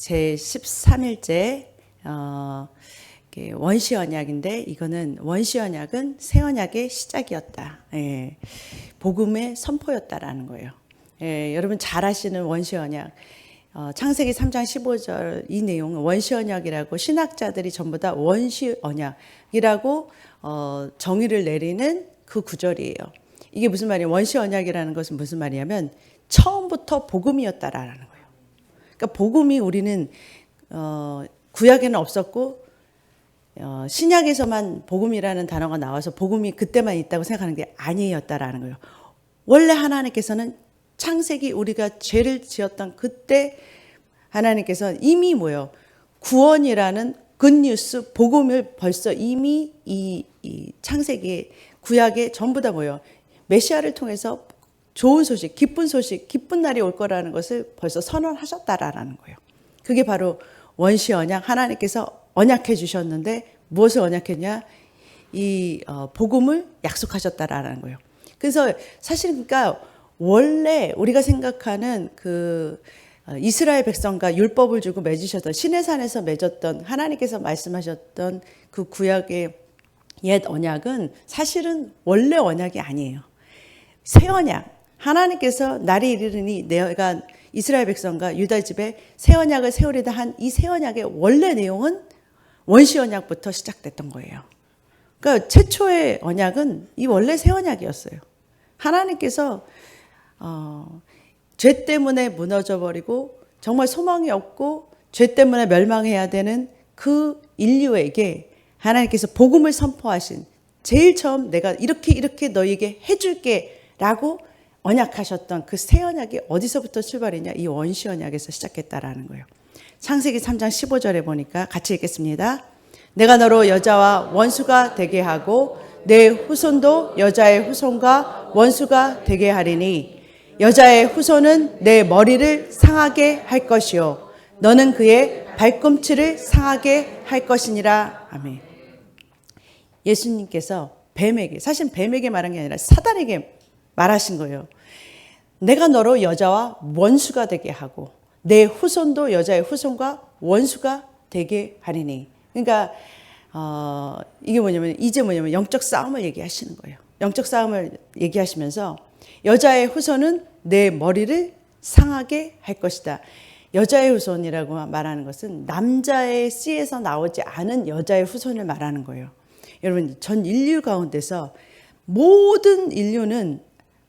제 13일째 원시 언약인데 이거는 원시 언약은 새 언약의 시작이었다. 예, 복음의 선포였다라는 거예요. 예, 여러분 잘 아시는 원시 언약. 창세기 3장 15절 이 내용은 원시 언약이라고 신학자들이 전부 다 원시 언약이라고 정의를 내리는 그 구절이에요. 이게 무슨 말이에요? 원시 언약이라는 것은 무슨 말이냐면 처음부터 복음이었다라는 거예요. 그러니까 복음이 우리는 구약에는 없었고 신약에서만 복음이라는 단어가 나와서 복음이 그때만 있다고 생각하는 게 아니었다라는 거예요. 원래 하나님께서는 창세기 우리가 죄를 지었던 그때 하나님께서 이미 뭐요? 구원이라는 굿뉴스 복음을 벌써 이미 이 창세기 구약에 전부 다 뭐요? 메시아를 통해서 좋은 소식, 기쁜 소식, 기쁜 날이 올 거라는 것을 벌써 선언하셨다라는 거예요. 그게 바로 원시 언약, 하나님께서 언약해 주셨는데 무엇을 언약했냐? 이 복음을 약속하셨다라는 거예요. 그래서 사실 그러니까 원래 우리가 생각하는 그 이스라엘 백성과 율법을 주고 맺으셨던 시내산에서 맺었던 하나님께서 말씀하셨던 그 구약의 옛 언약은 사실은 원래 언약이 아니에요. 새 언약. 하나님께서 날이 이르니 내가 이스라엘 백성과 유다 집에 새 언약을 세우리다 한 이 새 언약의 원래 내용은 원시 언약부터 시작됐던 거예요. 그러니까 최초의 언약은 이 원래 새 언약이었어요. 하나님께서 죄 때문에 무너져 버리고 정말 소망이 없고 죄 때문에 멸망해야 되는 그 인류에게 하나님께서 복음을 선포하신 제일 처음 내가 이렇게 너희에게 해줄게 라고 언약하셨던 그 새 언약이 어디서부터 출발했냐? 이 원시 언약에서 시작했다라는 거예요. 창세기 3장 15절에 보니까 같이 읽겠습니다. 내가 너로 여자와 원수가 되게 하고 내 후손도 여자의 후손과 원수가 되게 하리니 여자의 후손은 내 머리를 상하게 할 것이요 너는 그의 발꿈치를 상하게 할 것이니라. 아멘. 예수님께서 뱀에게, 사실 뱀에게 말한 게 아니라 사단에게 말하신 거예요. 내가 너로 여자와 원수가 되게 하고 내 후손도 여자의 후손과 원수가 되게 하리니. 그러니까 이게 뭐냐면 영적 싸움을 얘기하시는 거예요. 영적 싸움을 얘기하시면서 여자의 후손은 내 머리를 상하게 할 것이다. 여자의 후손이라고 말하는 것은 남자의 씨에서 나오지 않은 여자의 후손을 말하는 거예요. 여러분 전 인류 가운데서 모든 인류는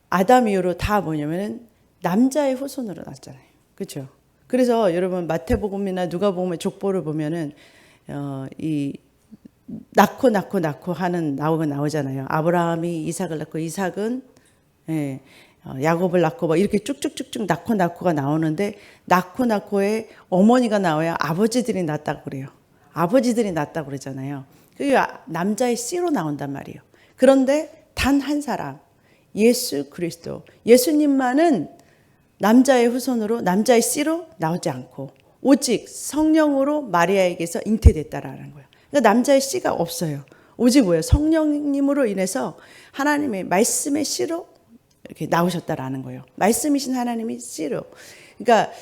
아담 이후로 다 뭐냐면은 남자의 후손으로 났잖아요. 그렇죠? 그래서 여러분 마태복음이나 누가복음의 족보를 보면은 이 낳고 하는 나오잖아요. 아브라함이 이삭을 낳고 이삭은 야곱을 낳고 뭐 이렇게 쭉쭉쭉쭉 낳고가 나오는데 낳고의 어머니가 나와야 아버지들이 낳았다고 그래요. 아버지들이 낳았다고 그러잖아요. 그게 남자의 씨로 나온단 말이에요. 그런데 단 한 사람 예수 그리스도 예수님만은 남자의 후손으로 남자의 씨로 나오지 않고 오직 성령으로 마리아에게서 잉태됐다라는 거예요. 그러니까 남자의 씨가 없어요. 오직 뭐예요? 성령님으로 인해서 하나님의 말씀의 씨로 이렇게 나오셨다라는 거예요. 말씀이신 하나님이 씨로. 그러니까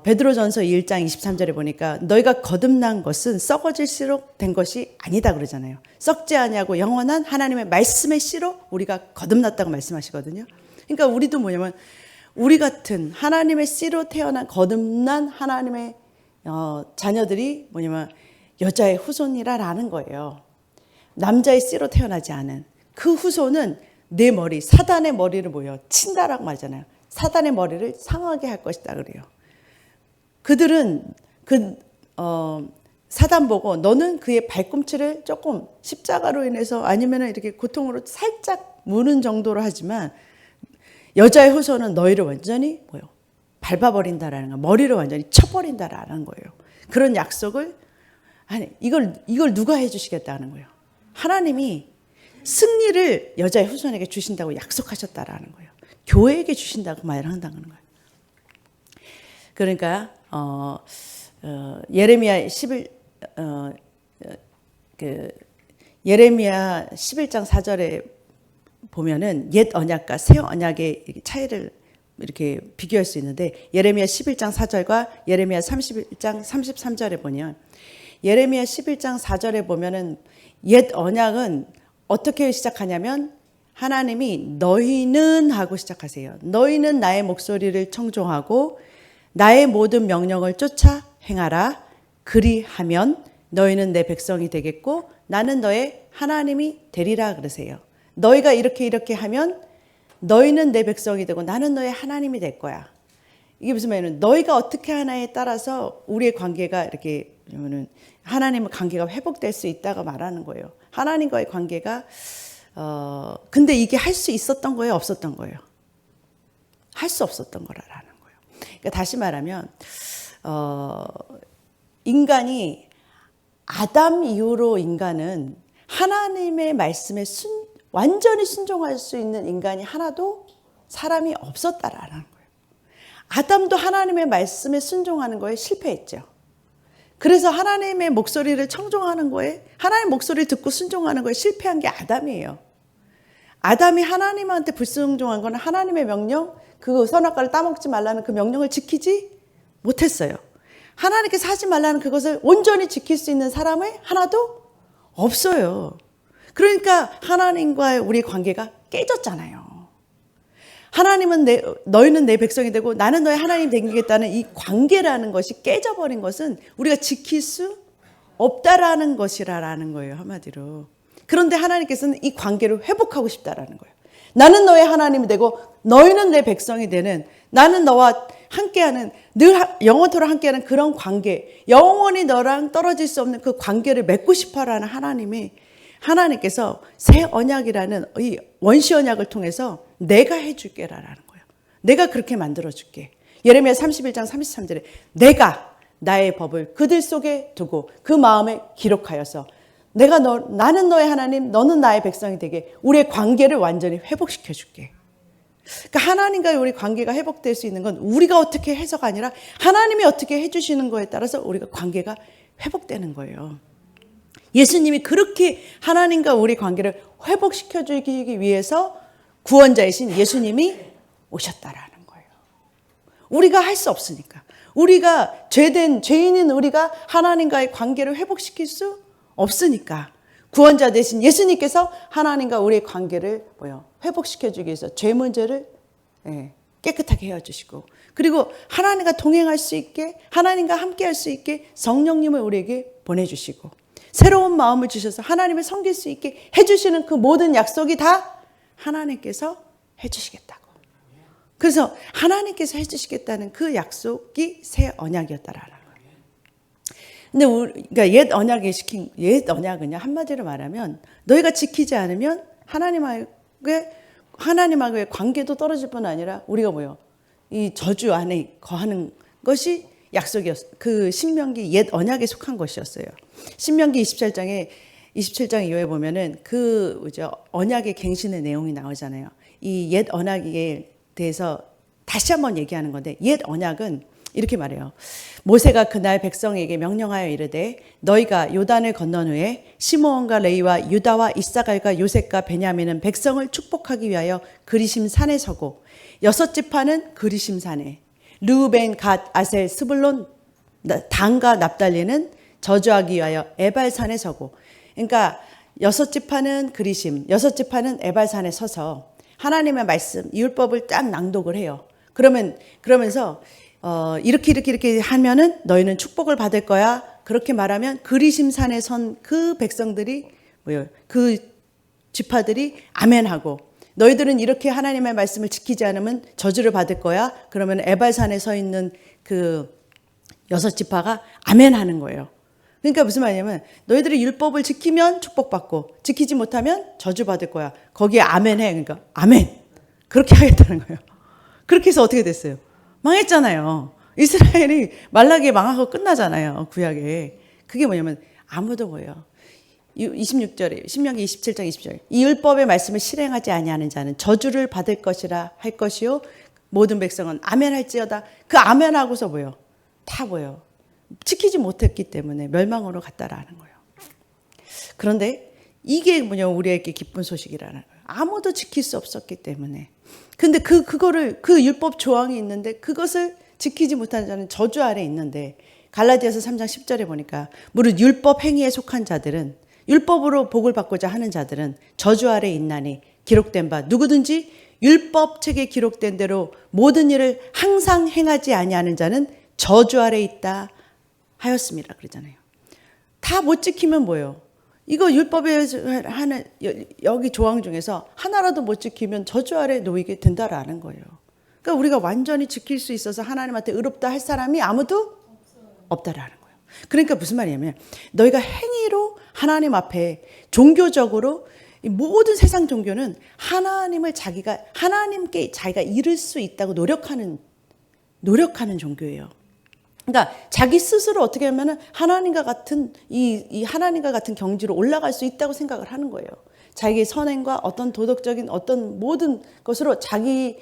베드로전서 1장 23절에 보니까 너희가 거듭난 것은 썩어질 씨로 된 것이 아니다 그러잖아요. 썩지 아니하고 영원한 하나님의 말씀의 씨로 우리가 거듭났다고 말씀하시거든요. 그러니까 우리도 뭐냐면 우리 같은 하나님의 씨로 태어난 거듭난 하나님의 자녀들이 뭐냐면 여자의 후손이라는 거예요. 남자의 씨로 태어나지 않은 그 후손은 내 머리, 사단의 머리를 친다라고 말하잖아요. 사단의 머리를 상하게 할 것이다 그래요. 그들은 사단 보고 너는 그의 발꿈치를 조금 십자가로 인해서 아니면 이렇게 고통으로 살짝 무는 정도로 하지만 여자의 후손은 너희를 완전히 밟아버린다라는 거예요. 머리를 완전히 쳐버린다라는 거예요. 그런 약속을 이걸 누가 해주시겠다는 거예요. 하나님이 승리를 여자의 후손에게 주신다고 약속하셨다라는 거예요. 교회에게 주신다고 말을 한다는 거예요. 그러니까 예레미야 11장 4절에 보면은 옛 언약과 새 언약의 차이를 이렇게 비교할 수 있는데 예레미야 11장 4절과 예레미야 31장 33절에 보면 예레미야 11장 4절에 보면은 옛 언약은 어떻게 시작하냐면 하나님이 너희는 하고 시작하세요. 너희는 나의 목소리를 청종하고 나의 모든 명령을 쫓아 행하라. 그리하면 너희는 내 백성이 되겠고 나는 너의 하나님이 되리라 그러세요. 너희가 이렇게 하면 너희는 내 백성이 되고 나는 너의 하나님이 될 거야. 이게 무슨 말이냐면 너희가 어떻게 하나에 따라서 우리의 관계가 이렇게 하나님의 관계가 회복될 수 있다고 말하는 거예요. 하나님과의 관계가 근데 이게 할 수 있었던 거예요, 없었던 거예요? 할 수 없었던 거라는 거예요. 그러니까 다시 말하면 인간이 아담 이후로 인간은 하나님의 말씀에 완전히 순종할 수 있는 인간이 하나도 사람이 없었다라는 거예요. 아담도 하나님의 말씀에 순종하는 거에 실패했죠. 그래서 하나님의 목소리를 청종하는 거에 하나님의 목소리를 듣고 순종하는 거에 실패한 게 아담이에요. 아담이 하나님한테 불순종한 건 하나님의 명령, 그 선악과를 따먹지 말라는 그 명령을 지키지 못했어요. 하나님께서 하지 말라는 그것을 온전히 지킬 수 있는 사람이 하나도 없어요. 그러니까 하나님과의 우리 관계가 깨졌잖아요. 하나님은 너희는 내 백성이 되고 나는 너의 하나님이 되겠다는 이 관계라는 것이 깨져버린 것은 우리가 지킬 수 없다라는 것이라는 거예요, 한마디로. 그런데 하나님께서는 이 관계를 회복하고 싶다라는 거예요. 나는 너의 하나님이 되고 너희는 내 백성이 되는, 나는 너와 함께하는, 늘 영원토록 함께하는 그런 관계, 영원히 너랑 떨어질 수 없는 그 관계를 맺고 싶어라는 하나님께서 새 언약이라는 이 원시 언약을 통해서 내가 해줄게라는 거예요. 내가 그렇게 만들어줄게. 예레미야 31장 33절에 내가 나의 법을 그들 속에 두고 그 마음에 기록하여서 나는 너의 하나님, 너는 나의 백성이 되게 우리의 관계를 완전히 회복시켜 줄게. 그러니까 하나님과의 우리 관계가 회복될 수 있는 건 우리가 어떻게 해서가 아니라 하나님이 어떻게 해주시는 거에 따라서 우리가 관계가 회복되는 거예요. 예수님이 그렇게 하나님과 우리 관계를 회복시켜 주기 위해서 구원자이신 예수님이 오셨다라는 거예요. 우리가 할 수 없으니까. 우리가 죄인인 우리가 하나님과의 관계를 회복시킬 수 없으니까 구원자 되신 예수님께서 하나님과 우리의 관계를 회복시켜 주기 위해서 죄 문제를 깨끗하게 헤어주시고, 그리고 하나님과 동행할 수 있게, 하나님과 함께할 수 있게 성령님을 우리에게 보내주시고 새로운 마음을 주셔서 하나님을 섬길 수 있게 해주시는 그 모든 약속이 다 하나님께서 해주시겠다고. 그래서 하나님께서 해주시겠다는 그 약속이 새 언약이었다라는 거예요. 근데 그러니까 옛 언약은요, 한마디로 말하면 너희가 지키지 않으면 하나님과의 관계도 떨어질 뿐 아니라 우리가 이 저주 안에 거하는 것이 약속이었어요. 그 신명기 옛 언약에 속한 것이었어요. 신명기 27장 이후에 보면은 언약의 갱신의 내용이 나오잖아요. 이 옛 언약에 대해서 다시 한번 얘기하는 건데, 옛 언약은 이렇게 말해요. 모세가 그날 백성에게 명령하여 이르되 너희가 요단을 건넌 후에 시므온과 레위와 유다와 이사갈과 요셉과 베냐민은 백성을 축복하기 위하여 그리심 산에 서고, 6지파는 그리심 산에, 르우벤, 갓, 아셀, 스불론, 단과 납달리는 저주하기 위하여 에발산에 서고. 그러니까 6지파는 그리심, 6지파는 에발산에 서서 하나님의 말씀, 율법을 딱 낭독을 해요. 그러면서 이렇게 하면은 너희는 축복을 받을 거야. 그렇게 말하면 그리심산에 선 그 백성들이 그 지파들이 아멘하고, 너희들은 이렇게 하나님의 말씀을 지키지 않으면 저주를 받을 거야. 그러면 에발산에 서 있는 그 6지파가 아멘하는 거예요. 그러니까 무슨 말이냐면 너희들이 율법을 지키면 축복받고 지키지 못하면 저주받을 거야. 거기에 아멘해. 그러니까 아멘. 그렇게 하겠다는 거예요. 그렇게 해서 어떻게 됐어요? 망했잖아요. 이스라엘이 말라기에 망하고 끝나잖아요, 구약에. 그게 뭐냐면 아무도 26절에 신명기 27장 20절 이 율법의 말씀을 실행하지 아니하는 자는 저주를 받을 것이라 할 것이요 모든 백성은 아멘할지어다. 그 아멘하고서 다 지키지 못했기 때문에 멸망으로 갔다라는 거예요. 그런데 이게 우리에게 기쁜 소식이라는 거예요. 아무도 지킬 수 없었기 때문에 근데 그 율법 조항이 있는데 그것을 지키지 못하는 자는 저주 아래 있는데, 갈라디아서 3장 10절에 보니까 무릇 율법 행위에 속한 자들은, 율법으로 복을 받고자 하는 자들은 저주 아래 있나니 기록된 바 누구든지 율법책에 기록된 대로 모든 일을 항상 행하지 아니하는 자는 저주 아래 있다 하였습니다. 그러잖아요. 다 못 지키면 뭐예요? 이거 율법에 하는 여기 조항 중에서 하나라도 못 지키면 저주 아래 놓이게 된다라는 거예요. 그러니까 우리가 완전히 지킬 수 있어서 하나님한테 의롭다 할 사람이 아무도 없다라는 거예요. 그러니까 무슨 말이냐면, 너희가 행위로 하나님 앞에 종교적으로, 모든 세상 종교는 하나님께 자기가 이룰 수 있다고 노력하는 종교예요. 그러니까 자기 스스로 어떻게 하면은 하나님과 같은 하나님과 같은 경지로 올라갈 수 있다고 생각을 하는 거예요. 자기의 선행과 어떤 도덕적인 어떤 모든 것으로 자기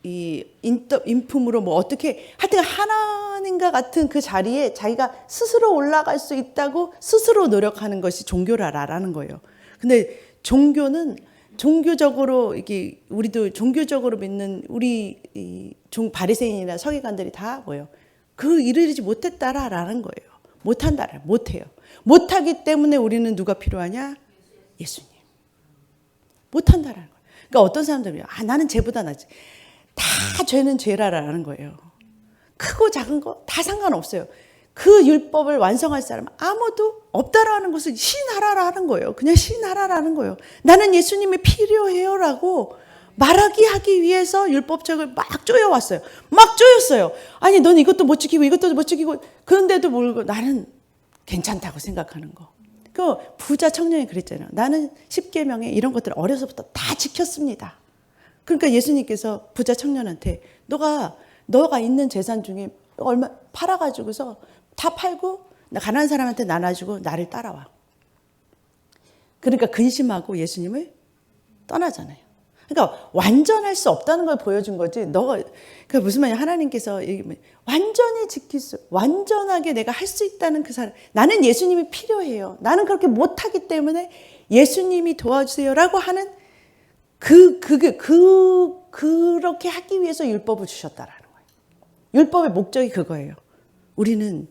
인품으로 뭐 어떻게 하여튼 하나님과 같은 그 자리에 자기가 스스로 올라갈 수 있다고 스스로 노력하는 것이 종교라라는 거예요. 근데 종교는 종교적으로 이게 우리도 종교적으로 믿는 우리 바리새인이나 서기관들이 다 뭐예요? 그 이르지 못했다라는 거예요. 못한다라, 못해요. 못하기 때문에 우리는 누가 필요하냐? 예수님. 못한다라는 거예요. 그러니까 어떤 사람들이 나는 쟤보다 낫지. 다 죄는 죄라라는 거예요. 크고 작은 거 다 상관없어요. 그 율법을 완성할 사람 아무도 없다라는 것을 시인하라라는 거예요. 그냥 시인하라라는 거예요. 나는 예수님이 필요해요라고 말하기 하기 위해서 율법책을 막 쪼여왔어요. 막 쪼였어요. 아니 넌 이것도 못 지키고 이것도 못 지키고, 그런데도 모르고 나는 괜찮다고 생각하는 거. 그 부자 청년이 그랬잖아요. 나는 십계명에 이런 것들 어려서부터 다 지켰습니다. 그러니까 예수님께서 부자 청년한테 너가 있는 재산 중에 얼마 팔아가지고서 다 팔고 가난한 사람한테 나눠주고 나를 따라와. 그러니까 근심하고 예수님을 떠나잖아요. 그러니까 완전할 수 없다는 걸 보여준 거지. 그러니까 무슨 말이야? 하나님께서 완전히 완전하게 내가 할 수 있다는 그 사람. 나는 예수님이 필요해요. 나는 그렇게 못하기 때문에 예수님이 도와주세요라고 하는 그렇게 하기 위해서 율법을 주셨다라는 거예요. 율법의 목적이 그거예요. 우리는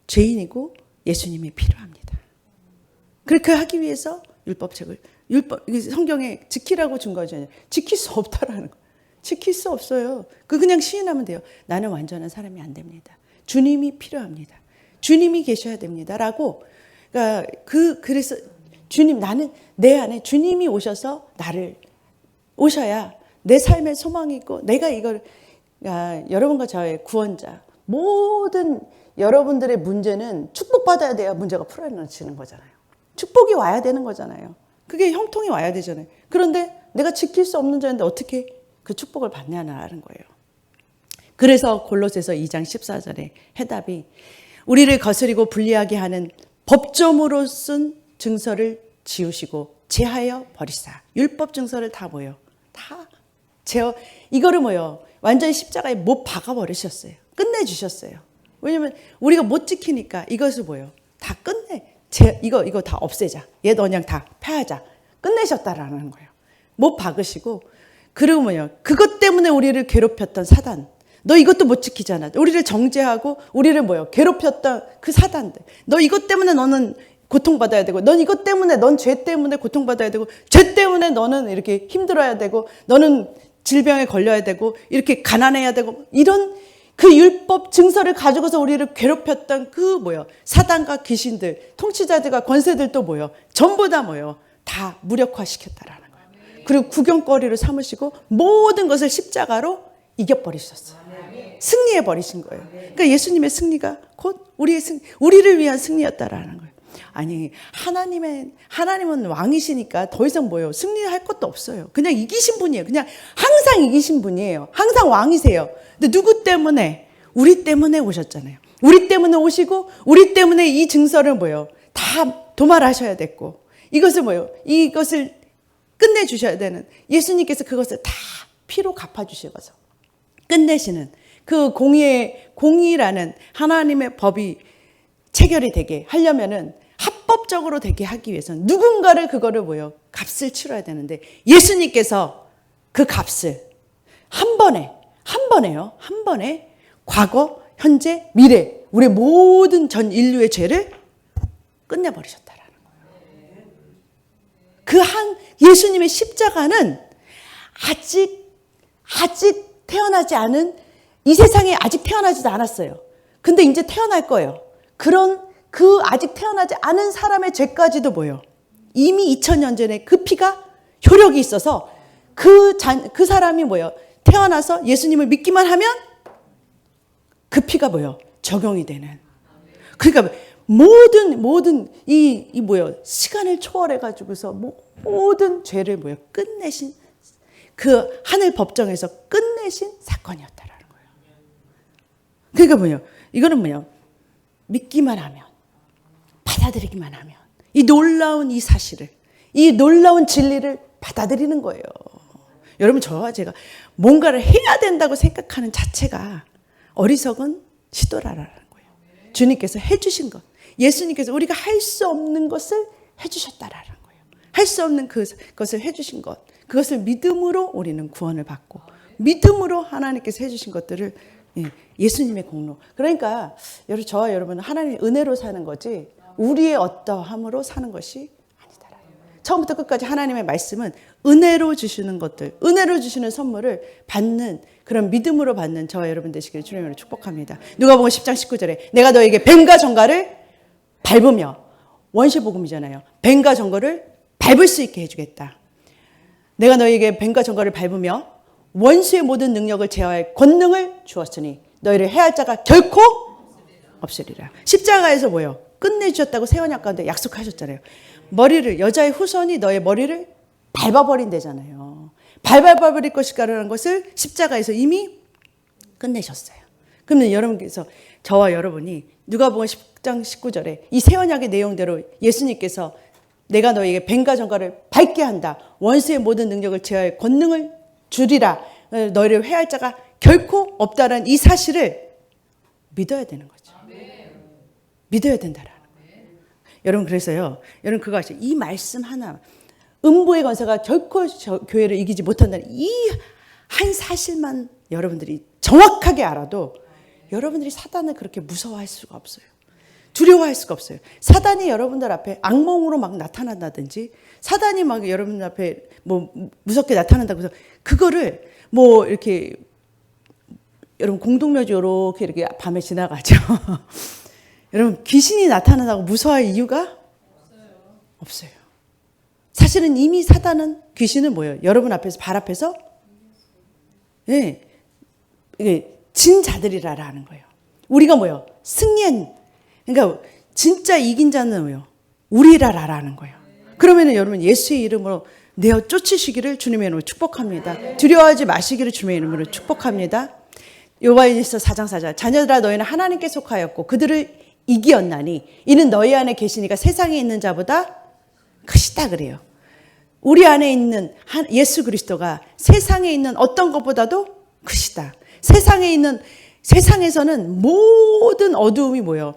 죄인이고 예수님이 필요합니다. 그렇게 하기 위해서 성경에 지키라고 준 거죠. 지킬 수 없다라는 거. 지킬 수 없어요. 그냥 시인하면 돼요. 나는 완전한 사람이 안 됩니다. 주님이 필요합니다. 주님이 계셔야 됩니다라고. 그러니까 그래서 나는 내 안에 주님이 오셔야 내 삶의 소망이 있고, 내가 이걸 여러분과 저의 구원자, 모든 여러분들의 문제는 축복받아야 돼야 문제가 풀어지는 거잖아요. 축복이 와야 되는 거잖아요. 그게 형통이 와야 되잖아요. 그런데 내가 지킬 수 없는 자인데 어떻게 그 축복을 받냐는 거예요. 그래서 골로새서 2장 14절에 해답이, 우리를 거스리고 불리하게 하는 법점으로 쓴 증서를 지우시고 제하여 버리사. 율법 증서를 다 뭐예요? 다 이거를 뭐예요? 완전히 십자가에 못 박아버리셨어요. 끝내주셨어요. 왜냐면 우리가 못 지키니까 이것을 뭐예요? 다 이거 다 없애자. 옛 언약 다 폐하자. 끝내셨다라는 거예요. 못 박으시고, 그리고 뭐예요? 그것 때문에 우리를 괴롭혔던 사단. 너 이것도 못 지키잖아. 우리를 정죄하고 우리를 뭐예요? 괴롭혔던 그 사단들. 너 이것 때문에 너는 고통받아야 되고, 넌 이것 때문에, 넌 죄 때문에 고통받아야 되고, 죄 때문에 너는 이렇게 힘들어야 되고, 너는 질병에 걸려야 되고, 이렇게 가난해야 되고, 이런 그 율법 증서를 가지고서 우리를 괴롭혔던 사단과 귀신들, 통치자들과 권세들도 전부 다 다 무력화시켰다라는 거예요. 그리고 구경거리를 삼으시고 모든 것을 십자가로 이겨버리셨어요. 승리해버리신 거예요. 그러니까 예수님의 승리가 곧 우리를 위한 승리였다라는 거예요. 아니, 하나님은 왕이시니까 더 이상 승리할 것도 없어요. 그냥 이기신 분이에요. 그냥 항상 이기신 분이에요. 항상 왕이세요. 근데 누구 때문에? 우리 때문에 오셨잖아요. 우리 때문에 오시고, 우리 때문에 이 증서를 다 도말하셔야 됐고, 이것을 끝내주셔야 되는, 예수님께서 그것을 다 피로 갚아주셔서 끝내시는 그 공의라는 하나님의 법이 체결이 되게 하려면은, 합법적으로 되게 하기 위해서는 누군가를 값을 치러야 되는데, 예수님께서 그 값을 한 번에요. 한 번에 과거, 현재, 미래, 우리 모든 전 인류의 죄를 끝내버리셨다라는 거예요. 그 한 예수님의 십자가는 아직 태어나지 않은, 이 세상에 아직 태어나지도 않았어요. 근데 이제 태어날 거예요. 그 아직 태어나지 않은 사람의 죄까지도 뭐예요? 이미 2000년 전에 그 피가 효력이 있어서 그 사람이 뭐예요? 태어나서 예수님을 믿기만 하면 그 피가 뭐예요? 적용이 되는. 그러니까 모든 이 뭐예요? 시간을 초월해 가지고서 모든 죄를 뭐예요? 끝내신, 그 하늘 법정에서 끝내신 사건이었다라는 거예요. 그러니까 뭐예요? 이거는 뭐예요? 믿기만 하면, 받아들이기만 하면 이 놀라운 이 사실을, 이 놀라운 진리를 받아들이는 거예요. 여러분, 저와 제가 뭔가를 해야 된다고 생각하는 자체가 어리석은 시도라라는 거예요. 주님께서 해주신 것, 예수님께서 우리가 할 수 없는 것을 해주셨다라는 거예요. 할 수 없는 그것을 해주신 것, 그것을 믿음으로 우리는 구원을 받고, 믿음으로 하나님께서 해주신 것들을, 예수님의 공로. 그러니까 저와 여러분은 하나님의 은혜로 사는 거지 우리의 어떠함으로 사는 것이 아니다라는 거예요. 처음부터 끝까지 하나님의 말씀은 은혜로 주시는 것들, 은혜로 주시는 선물을 받는, 그런 믿음으로 받는 저와 여러분 되시기를 주님으로 축복합니다. 누가복음 10장 19절에 내가 너에게 뱀과 정갈을 밟으며, 원시복음이잖아요. 뱀과 정갈을 밟을 수 있게 해주겠다. 내가 너에게 뱀과 정갈을 밟으며 원수의 모든 능력을 제어할 권능을 주었으니 너희를 해할 자가 결코 없으리라. 십자가에서 뭐예요? 끝내주셨다고 세언약 가운데 약속하셨잖아요. 머리를, 여자의 후손이 너의 머리를 밟아버린대잖아요. 밟아버릴 것이라는 것을 십자가에서 이미 끝내셨어요. 그러면 여러분께서, 저와 여러분이 누가복음 10장 19절에 이 세언약의 내용대로 예수님께서 내가 너에게 뱀과 정갈을 밟게 한다, 원수의 모든 능력을 제어할 권능을 주리라, 너희를 회할 자가 결코 없다라는 이 사실을 믿어야 되는 거죠. 믿어야 된다라는 거예요. 여러분, 그래서요, 여러분 그거 아시죠? 이 말씀 하나, 음부의 권세가 결코 교회를 이기지 못한다는 이 한 사실만 여러분들이 정확하게 알아도 여러분들이 사단을 그렇게 무서워할 수가 없어요. 두려워할 수가 없어요. 사단이 여러분들 앞에 악몽으로 막 나타난다든지, 사단이 막 여러분들 앞에 무섭게 나타난다고 해서 그거를 이렇게 여러분 공동묘지 이렇게 밤에 지나가죠. 여러분, 귀신이 나타난다고 무서워할 이유가 없어요. 사실은 이미 사단은, 귀신은 뭐예요? 여러분 앞에서, 발 앞에서 이게 진 자들이라는 거예요. 우리가 뭐예요? 승리한, 그러니까 진짜 이긴 자는 뭐예요? 우리라라는 거예요. 그러면은 여러분, 예수의 이름으로 내어 쫓으시기를 주님의 이름으로 축복합니다. 두려워하지 마시기를 주님의 이름으로 축복합니다. 요한일서 4장 4절, 자녀들아 너희는 하나님께 속하였고 그들을 이기었나니 이는 너희 안에 계시니까 세상에 있는 자보다 크시다 그래요. 우리 안에 있는 예수 그리스도가 세상에 있는 어떤 것보다도 크시다. 세상에서는 모든 어두움이 뭐예요?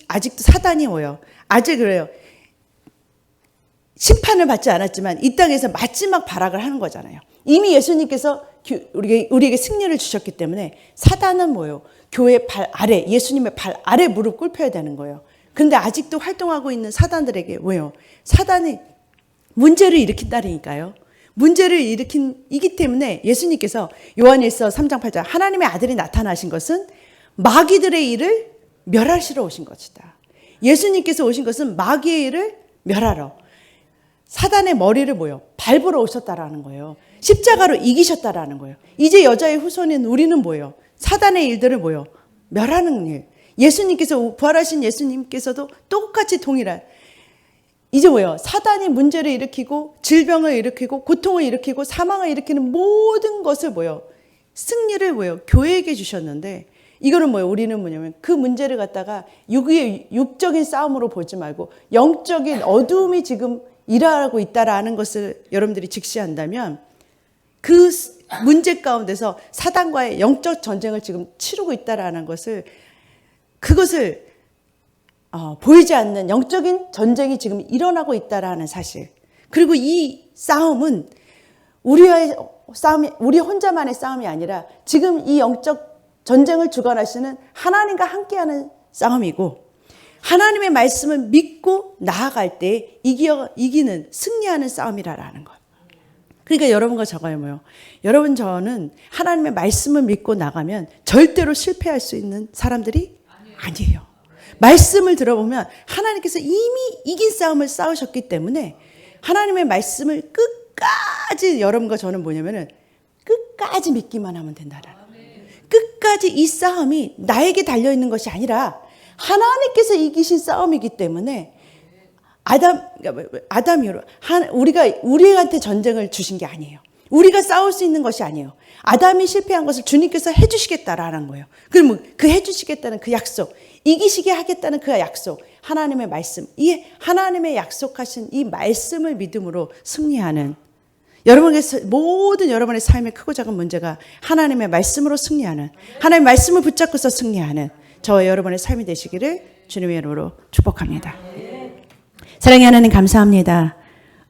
아직도 사단이 뭐예요? 아직 그래요. 심판을 받지 않았지만 이 땅에서 마지막 발악을 하는 거잖아요. 이미 예수님께서 우리에게 승리를 주셨기 때문에 사단은 뭐예요? 교회 발 아래, 예수님의 발 아래 무릎 꿇혀야 되는 거예요. 그런데 아직도 활동하고 있는 사단들에게 뭐예요? 사단이 문제를 일으킨다니까요. 문제를 일으키기 때문에 예수님께서 요한일서 3장 8절, 하나님의 아들이 나타나신 것은 마귀들의 일을 멸하시러 오신 것이다. 예수님께서 오신 것은 마귀의 일을 멸하러, 사단의 머리를 뭐예요? 밟으러 오셨다라는 거예요. 십자가로 이기셨다라는 거예요. 이제 여자의 후손인 우리는 뭐예요? 사단의 일들을 뭐예요? 멸하는 일. 예수님께서, 부활하신 예수님께서도 똑같이 동일한, 이제 뭐예요? 사단이 문제를 일으키고 질병을 일으키고 고통을 일으키고 사망을 일으키는 모든 것을 뭐예요? 승리를 뭐예요? 교회에게 주셨는데, 이거는 뭐예요? 우리는 뭐냐면 그 문제를 갖다가 육적인 싸움으로 보지 말고 영적인 어두움이 지금 일하고 있다라는 것을 여러분들이 직시한다면, 그 문제 가운데서 사단과의 영적 전쟁을 지금 치르고 있다라는 것을, 그것을 보이지 않는 영적인 전쟁이 지금 일어나고 있다라는 사실. 그리고 이 싸움은 우리와의 싸움이 우리 혼자만의 싸움이 아니라 지금 이 영적 전쟁을 주관하시는 하나님과 함께하는 싸움이고 하나님의 말씀을 믿고 나아갈 때 이기는 승리하는 싸움이라는 것. 그러니까 여러분과 저가요 뭐요? 여러분 저는 하나님의 말씀을 믿고 나가면 절대로 실패할 수 있는 사람들이 아니에요. 말씀을 들어보면 하나님께서 이미 이긴 싸움을 싸우셨기 때문에 하나님의 말씀을 끝까지 여러분과 저는 뭐냐면은 끝까지 믿기만 하면 된다라는 거예요. 끝까지 이 싸움이 나에게 달려있는 것이 아니라 하나님께서 이기신 싸움이기 때문에 아담이 우리한테 전쟁을 주신 게 아니에요. 우리가 싸울 수 있는 것이 아니에요. 아담이 실패한 것을 주님께서 해주시겠다라는 거예요. 그러면 그 해주시겠다는 그 약속, 이기시게 하겠다는 그 약속, 하나님의 말씀, 이 하나님의 약속하신 이 말씀을 믿음으로 승리하는 모든 여러분의 삶의 크고 작은 문제가 하나님의 말씀으로 승리하는, 하나님의 말씀을 붙잡고서 승리하는 저와 여러분의 삶이 되시기를 주님의 이름으로 축복합니다. 사랑의 하나님 감사합니다.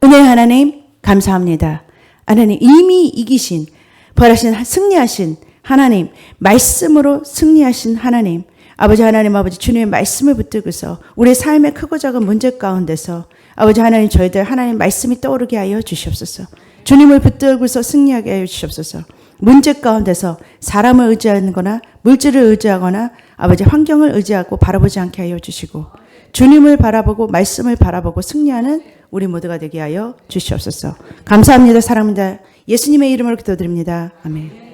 은혜의 하나님 감사합니다. 하나님 이미 이기신, 부활하신, 승리하신 하나님, 말씀으로 승리하신 하나님, 아버지 하나님, 아버지 주님의 말씀을 붙들고서 우리의 삶의 크고 작은 문제 가운데서 아버지 하나님, 저희들 하나님 말씀이 떠오르게 하여 주시옵소서. 주님을 붙들고서 승리하게 하여 주시옵소서. 문제 가운데서 사람을 의지하는 거나 물질을 의지하거나 아버지 환경을 의지하고 바라보지 않게 하여 주시고 주님을 바라보고 말씀을 바라보고 승리하는 우리 모두가 되게 하여 주시옵소서. 감사합니다. 사랑합니다. 예수님의 이름으로 기도드립니다. 아멘.